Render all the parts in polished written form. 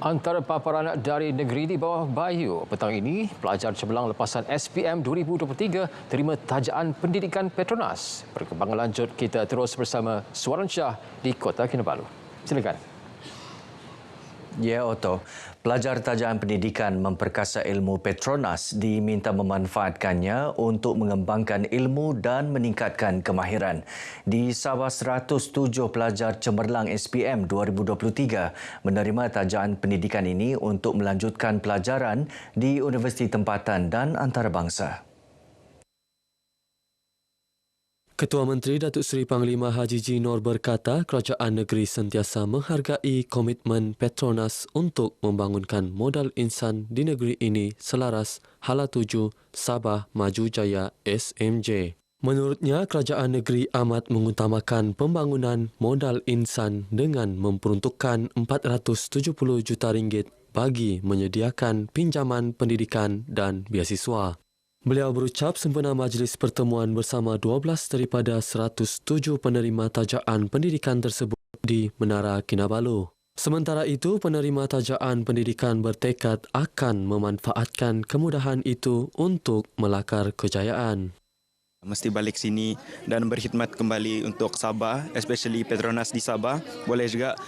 Antara paparan dari negeri di bawah Bayu, petang ini pelajar cemerlang lepasan SPM 2023 terima tajaan pendidikan Petronas. Perkembangan lanjut kita terus bersama Suaran Shah di Kota Kinabalu. Silakan. Ya, Otto. Pelajar tajaan pendidikan memperkasa ilmu Petronas diminta memanfaatkannya untuk mengembangkan ilmu dan meningkatkan kemahiran. Di Sabah, 107 pelajar cemerlang SPM 2023 menerima tajaan pendidikan ini untuk melanjutkan pelajaran di universiti tempatan dan antarabangsa. Ketua Menteri Datuk Seri Panglima Haji G. Nor berkata kerajaan negeri sentiasa menghargai komitmen Petronas untuk membangunkan modal insan di negeri ini selaras Hala 7 Sabah Maju Jaya SMJ. Menurutnya, kerajaan negeri amat mengutamakan pembangunan modal insan dengan memperuntukkan RM470 juta bagi menyediakan pinjaman pendidikan dan beasiswa. Beliau berucap sempena majlis pertemuan bersama 12 daripada 107 penerima tajaan pendidikan tersebut di Menara Kinabalu. Sementara itu, penerima tajaan pendidikan bertekad akan memanfaatkan kemudahan itu untuk melakar kejayaan. Mesti balik sini dan berkhidmat kembali untuk Sabah, especially Petronas di Sabah. Boleh juga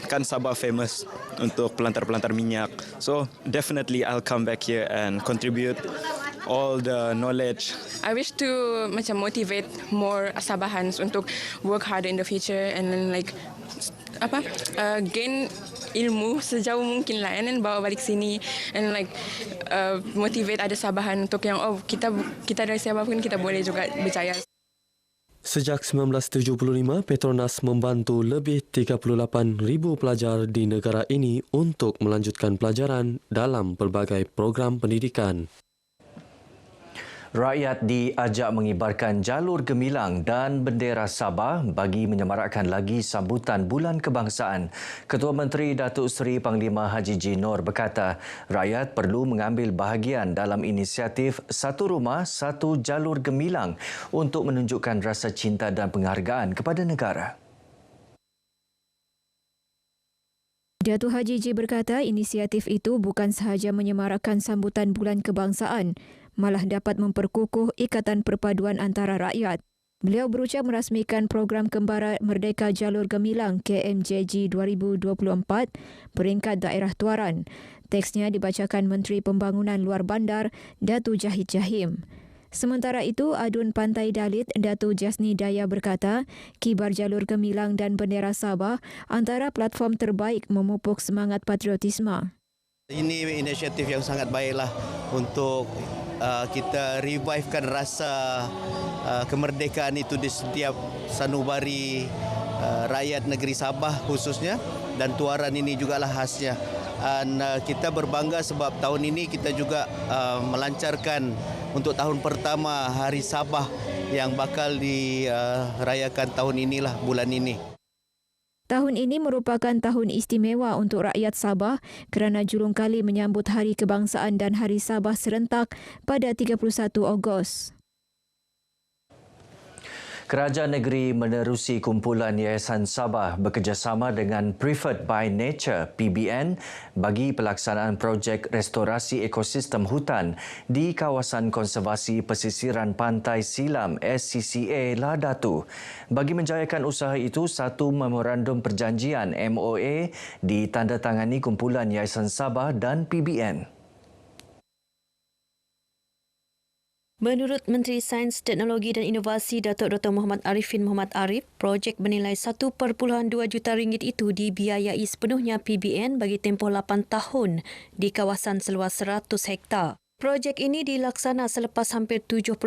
kan Sabah famous untuk pelantar-pelantar minyak. So definitely I'll come back here and contribute all the knowledge. I wish to motivate more Sabahans untuk work harder in the future and then gain ilmu sejauh mungkin lah, and then bawa balik sini and motivate ada Sabahan untuk yang kita dari Sabah pun kita boleh juga berjaya. Sejak 1975, Petronas membantu lebih 38,000 pelajar di negara ini untuk melanjutkan pelajaran dalam pelbagai program pendidikan. Rakyat diajak mengibarkan jalur gemilang dan bendera Sabah bagi menyemarakkan lagi sambutan Bulan Kebangsaan. Ketua Menteri Datuk Seri Panglima Haji G. Nor berkata, rakyat perlu mengambil bahagian dalam inisiatif Satu Rumah, Satu Jalur Gemilang untuk menunjukkan rasa cinta dan penghargaan kepada negara. Datuk Haji G berkata inisiatif itu bukan sahaja menyemarakkan sambutan Bulan Kebangsaan, malah dapat memperkukuh ikatan perpaduan antara rakyat. Beliau berucap merasmikan program Kembara Merdeka Jalur Gemilang KMJG 2024 peringkat daerah Tuaran. Teksnya dibacakan Menteri Pembangunan Luar Bandar Datuk Jahid Jahim. Sementara itu, Adun Pantai Dalit Datuk Jasni Daya berkata, kibar jalur gemilang dan bendera Sabah antara platform terbaik memupuk semangat patriotisme. Ini inisiatif yang sangat baiklah untuk kita revivekan rasa kemerdekaan itu di setiap sanubari rakyat negeri Sabah khususnya, dan Tuaran ini jugalah khasnya. Dan kita berbangga sebab tahun ini kita juga melancarkan untuk tahun pertama Hari Sabah yang bakal dirayakan tahun inilah, bulan ini. Tahun ini merupakan tahun istimewa untuk rakyat Sabah kerana julung kali menyambut Hari Kebangsaan dan Hari Sabah serentak pada 31 Ogos. Kerajaan negeri menerusi kumpulan Yayasan Sabah bekerjasama dengan Preferred by Nature (PBN) bagi pelaksanaan projek restorasi ekosistem hutan di kawasan konservasi pesisiran Pantai Silam SCCA Ladatu. Bagi menjayakan usaha itu, satu memorandum perjanjian MOA ditandatangani kumpulan Yayasan Sabah dan PBN. Menurut Menteri Sains, Teknologi dan Inovasi Datuk Dr. Muhammad Arifin Muhammad Arif, projek bernilai RM1.2 juta itu dibiayai sepenuhnya PBN bagi tempoh 8 tahun di kawasan seluas 100 hektar. Projek ini dilaksana selepas hampir 70%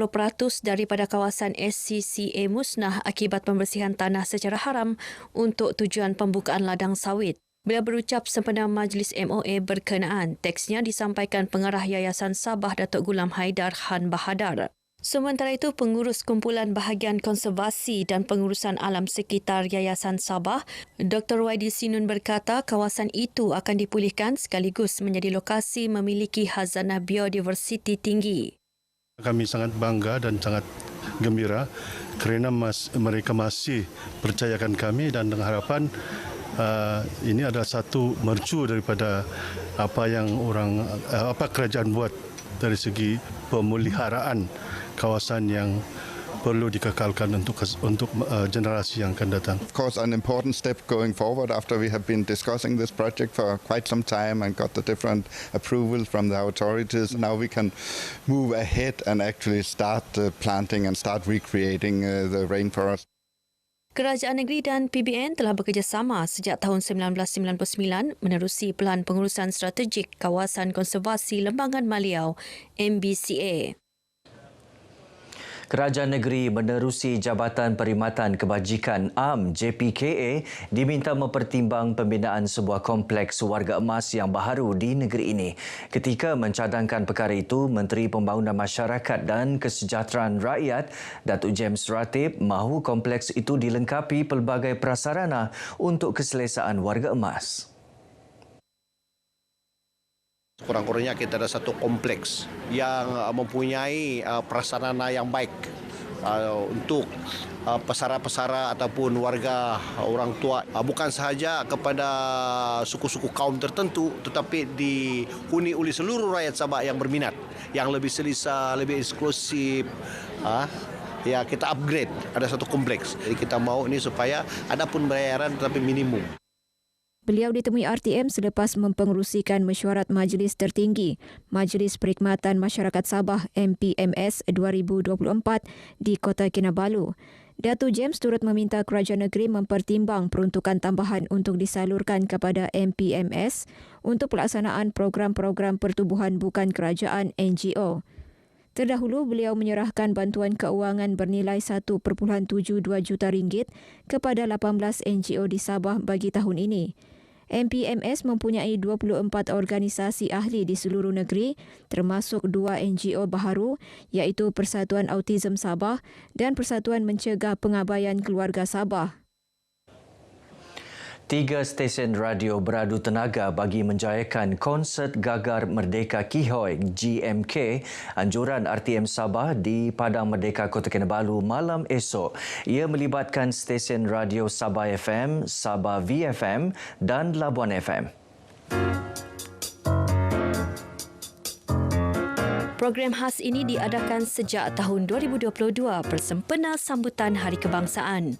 daripada kawasan SCCA musnah akibat pembersihan tanah secara haram untuk tujuan pembukaan ladang sawit. Beliau berucap sempena majlis MOA berkenaan. Teksnya disampaikan Pengarah Yayasan Sabah Datuk Gulam Haidar Han Bahadar. Sementara itu, Pengurus Kumpulan Bahagian Konservasi dan Pengurusan Alam Sekitar Yayasan Sabah, Dr. YD Sinun berkata kawasan itu akan dipulihkan sekaligus menjadi lokasi memiliki khazanah biodiversiti tinggi. Kami sangat bangga dan sangat gembira kerana mereka masih percayakan kami dan dengan harapan ini adalah satu mercu daripada apa yang kerajaan buat dari segi pemeliharaan kawasan yang perlu dikekalkan untuk generasi yang akan datang. Of course, an important step going forward after we have been discussing this project for quite some time and got the different approvals from the authorities. Now we can move ahead and actually start planting and start recreating the rainforest. Kerajaan negeri dan PBN telah bekerjasama sejak tahun 1999 menerusi Pelan Pengurusan Strategik Kawasan Konservasi Lembangan Maliau MBCA. Kerajaan negeri menerusi Jabatan Perkhidmatan Kebajikan AMN JPKA diminta mempertimbang pembinaan sebuah kompleks warga emas yang baharu di negeri ini. Ketika mencadangkan perkara itu, Menteri Pembangunan Masyarakat dan Kesejahteraan Rakyat Datuk James Ratib mahu kompleks itu dilengkapi pelbagai prasarana untuk keselesaan warga emas. Kurang-kurangnya kita ada satu kompleks yang mempunyai prasarana yang baik untuk pesara-pesara ataupun warga orang tua, bukan sahaja kepada suku-suku kaum tertentu tetapi dihuni oleh seluruh rakyat Sabah yang berminat, yang lebih selesa, lebih eksklusif. Ya, kita upgrade, ada satu kompleks. Jadi kita mau ini supaya ada pun bayaran tetapi minimum. Beliau ditemui RTM selepas mempengerusikan mesyuarat Majlis Tertinggi Majlis Perkhidmatan Masyarakat Sabah MPMS 2024 di Kota Kinabalu. Datuk James turut meminta kerajaan negeri mempertimbang peruntukan tambahan untuk disalurkan kepada MPMS untuk pelaksanaan program-program pertubuhan bukan kerajaan NGO. Terdahulu, beliau menyerahkan bantuan keuangan bernilai 1.72 juta ringgit kepada 18 NGO di Sabah bagi tahun ini. MPMS mempunyai 24 organisasi ahli di seluruh negeri, termasuk 2 NGO baharu iaitu Persatuan Autism Sabah dan Persatuan Mencegah Pengabaian Keluarga Sabah. 3 stesen radio beradu tenaga bagi menjayakan konsert Gagar Merdeka Kihoi GMK anjuran RTM Sabah di Padang Merdeka Kota Kinabalu malam esok. Ia melibatkan stesen radio Sabah FM, Sabah VFM dan Labuan FM. Program khas ini diadakan sejak tahun 2022 bersempena sambutan Hari Kebangsaan.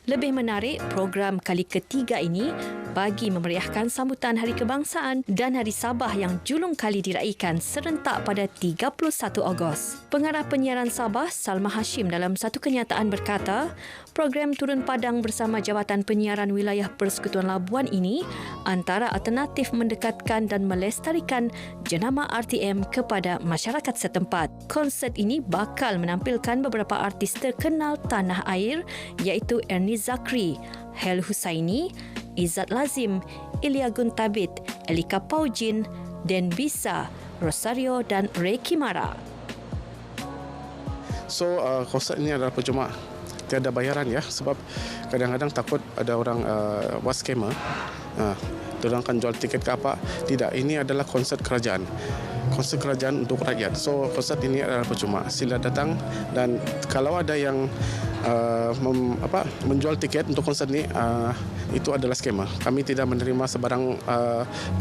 Lebih menarik, program kali ketiga ini bagi memeriahkan sambutan Hari Kebangsaan dan Hari Sabah yang julung kali diraikan serentak pada 31 Ogos. Pengarah penyiaran Sabah, Salma Hashim, dalam satu kenyataan berkata, program Turun Padang bersama Jabatan Penyiaran Wilayah Persekutuan Labuan ini antara alternatif mendekatkan dan melestarikan jenama RTM kepada masyarakat setempat. Konsert ini bakal menampilkan beberapa artis terkenal tanah air iaitu Ernie Zakri, Hel Husaini, Izzat Lazim, Ilya Guntabit, Elika Paujin, Den Bisa, Rosario dan Ray Kimara. So, konsert ini adalah percuma. Tiada bayaran ya, sebab kadang-kadang takut ada orang buat scammer. Diorang akan jual tiket ke apa. Tidak, ini adalah konsert kerajaan. Konsert kerajaan untuk rakyat. So, konsert ini adalah percuma. Sila datang dan kalau ada yang menjual tiket untuk konsert ini, itu adalah skema. Kami tidak menerima sebarang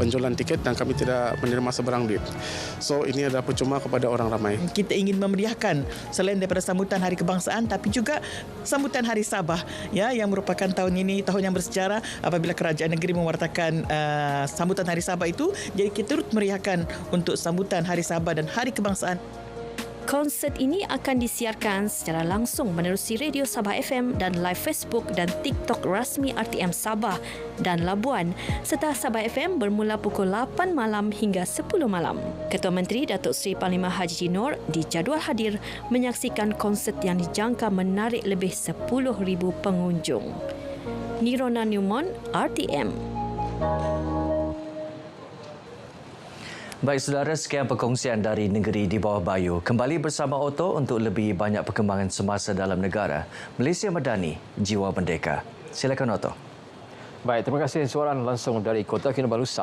penjualan tiket dan kami tidak menerima sebarang duit. So, ini adalah percuma kepada orang ramai. Kita ingin memeriahkan selain daripada sambutan Hari Kebangsaan tapi juga sambutan Hari Sabah ya, yang merupakan tahun ini tahun yang bersejarah apabila kerajaan negeri mewartakan sambutan Hari Sabah itu. Jadi kita turut meriahkan untuk sambutan Hari Sabah dan Hari Kebangsaan. Konsert ini akan disiarkan secara langsung menerusi Radio Sabah FM dan live Facebook dan TikTok rasmi RTM Sabah dan Labuan serta Sabah FM bermula pukul 8 malam hingga 10 malam. Ketua Menteri Datuk Seri Panglima Haji Nur dijadual hadir menyaksikan konsert yang dijangka menarik lebih 10,000 pengunjung. Nirona Newmont, RTM. Baik saudara, sekian perkongsian dari Negeri di Bawah Bayu. Kembali bersama Otto untuk lebih banyak perkembangan semasa dalam negara. Malaysia Madani, Jiwa Merdeka. Silakan Otto. Baik, terima kasih suaran langsung dari Kota Kinabalu, Sabah.